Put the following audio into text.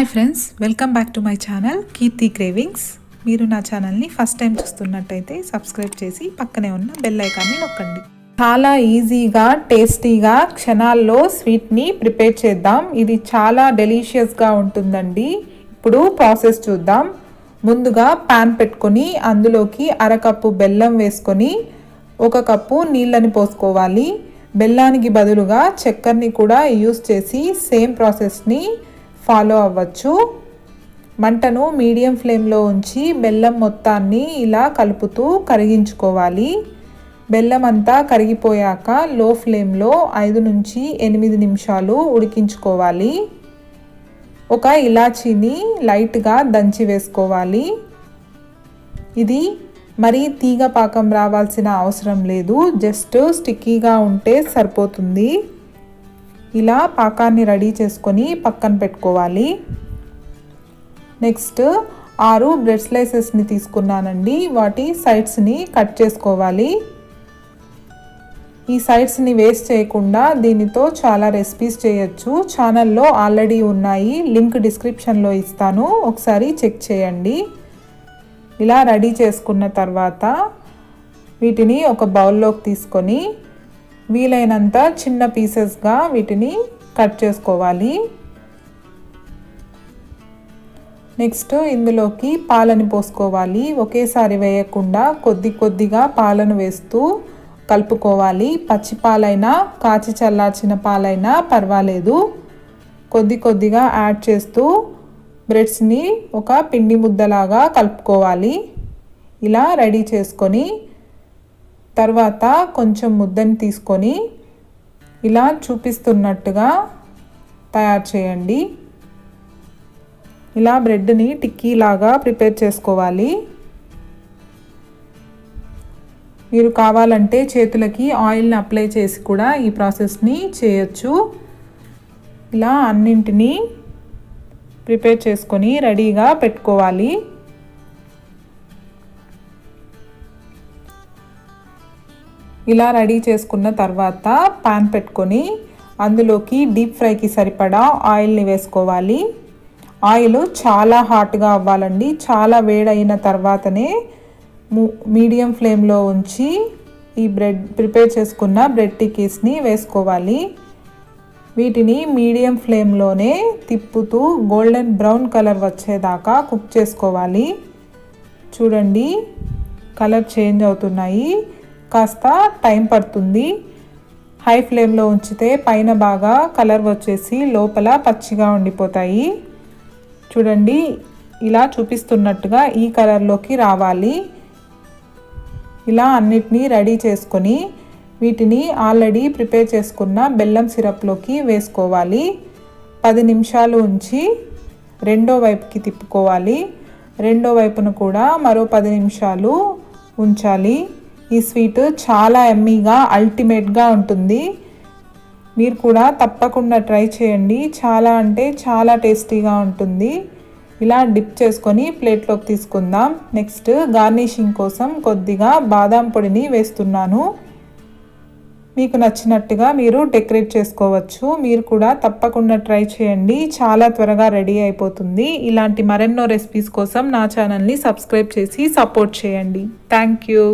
Hi friends, welcome back to my channel Keerthi cravings. మీరు నా ఛానల్ని ఫస్ట్ టైం చూస్తున్నట్టయితే సబ్స్క్రైబ్ చేసి పక్కనే ఉన్న బెల్ ఐకాన్ని నొక్కండి. చాలా ఈజీగా టేస్టీగా క్షణాల్లో స్వీట్ని ప్రిపేర్ చేద్దాం. ఇది చాలా డెలీషియస్గా ఉంటుందండి. ఇప్పుడు ప్రాసెస్ చూద్దాం. ముందుగా పాన్ పెట్టుకొని అందులోకి అరకప్పు బెల్లం వేసుకొని 1 కప్పు నీళ్ళని పోసుకోవాలి. బెల్లానికి బదులుగా చక్కెరని కూడా యూస్ చేసి సేమ్ ప్రాసెస్ని ఫాలో అవ్వచ్చు. మంటను మీడియం ఫ్లేమ్లో ఉంచి బెల్లం మొత్తాన్ని ఇలా కలుపుతూ కరిగించుకోవాలి. బెల్లం అంతా కరిగిపోయాక లో ఫ్లేమ్లో 5 నుంచి 8 నిమిషాలు ఉడికించుకోవాలి. ఒక ఇలాచీని లైట్గా దంచి వేసుకోవాలి. ఇది మరీ తీగ పాకం రావాల్సిన అవసరం లేదు, జస్ట్ స్టిక్కీగా ఉంటే సరిపోతుంది. ఇలా పాకాన్ని రెడీ చేసుకొని పక్కన పెట్టుకోవాలి. నెక్స్ట్ 6 బ్రెడ్ స్లైసెస్ని తీసుకున్నానండి. వాటి సైడ్స్ని కట్ చేసుకోవాలి. ఈ సైడ్స్ని వేస్ట్ చేయకుండా దీనితో చాలా రెసిపీస్ చేయొచ్చు. ఛానల్లో ఆల్రెడీ ఉన్నాయి, లింక్ డిస్క్రిప్షన్లో ఇస్తాను, ఒకసారి చెక్ చేయండి. ఇలా రెడీ చేసుకున్న తర్వాత వీటిని ఒక బౌల్లోకి తీసుకొని వీలైనంత చిన్న పీసెస్గా వీటిని కట్ చేసుకోవాలి. నెక్స్ట్ ఇందులోకి పాలని పోసుకోవాలి. ఒకేసారి వేయకుండా కొద్ది కొద్దిగా పాలను వేస్తూ కలుపుకోవాలి. పచ్చి పాలైనా కాచి చల్లార్చిన పాలైనా పర్వాలేదు. కొద్ది కొద్దిగా యాడ్ చేస్తూ బ్రెడ్స్ని ఒక పిండి ముద్దలాగా కలుపుకోవాలి. ఇలా రెడీ చేసుకొని తర్వాత కొంచెం ముద్దని తీసుకొని ఇలా చూపిస్తున్నట్టుగా తయారు చేయండి. ఇలా బ్రెడ్ని టిక్కీలాగా ప్రిపేర్ చేసుకోవాలి. మీరు కావాలంటే చేతులకి ఆయిల్ని అప్లై చేసి కూడా ఈ ప్రాసెస్ని చేయొచ్చు. ఇలా అన్నింటినీ ప్రిపేర్ చేసుకొని రెడీగా పెట్టుకోవాలి. ఇలా రెడీ చేసుకున్న తర్వాత పాన్ పెట్టుకొని అందులోకి డీప్ ఫ్రైకి సరిపడా ఆయిల్ని వేసుకోవాలి. ఆయిల్ చాలా హాట్గా అవ్వాలండి. చాలా వేడైన తర్వాతనే మీడియం ఫ్లేమ్లో ఉంచి ఈ ప్రిపేర్ చేసుకున్న బ్రెడ్ టిక్కీస్ని వేసుకోవాలి. వీటిని మీడియం ఫ్లేమ్లోనే తిప్పుతూ గోల్డెన్ బ్రౌన్ కలర్ వచ్చేదాకా కుక్ చేసుకోవాలి. చూడండి, కలర్ చేంజ్ అవుతున్నాయి, కాస్త టైం పడుతుంది. హై ఫ్లేమ్లో ఉంచితే పైన బాగా కలర్ వచ్చేసి లోపల పచ్చిగా ఉండిపోతాయి. చూడండి, ఇలా చూపిస్తున్నట్టుగా ఈ కలర్లోకి రావాలి. ఇలా అన్నిటినీ రెడీ చేసుకొని వీటిని ఆల్రెడీ ప్రిపేర్ చేసుకున్న బెల్లం సిరప్లోకి వేసుకోవాలి. 10 నిమిషాలు ఉంచి రెండో వైపుకి తిప్పుకోవాలి. రెండో వైపును కూడా మరో 10 నిమిషాలు ఉంచాలి. ఈ స్వీట్ చాలా యమ్మీగా అల్టిమేట్గా ఉంటుంది. మీరు కూడా తప్పకుండా ట్రై చేయండి. చాలా అంటే చాలా టేస్టీగా ఉంటుంది. ఇలా డిప్ చేసుకొని ప్లేట్లోకి తీసుకుందాం. నెక్స్ట్ గార్నిషింగ్ కోసం కొద్దిగా బాదాం పొడిని వేస్తున్నాను. మీకు నచ్చినట్టుగా మీరు డెకరేట్ చేసుకోవచ్చు. మీరు కూడా తప్పకుండా ట్రై చేయండి. చాలా త్వరగా రెడీ అయిపోతుంది. ఇలాంటి మరెన్నో రెసిపీస్ కోసం నా ఛానల్ని సబ్స్క్రైబ్ చేసి సపోర్ట్ చేయండి. Thank you.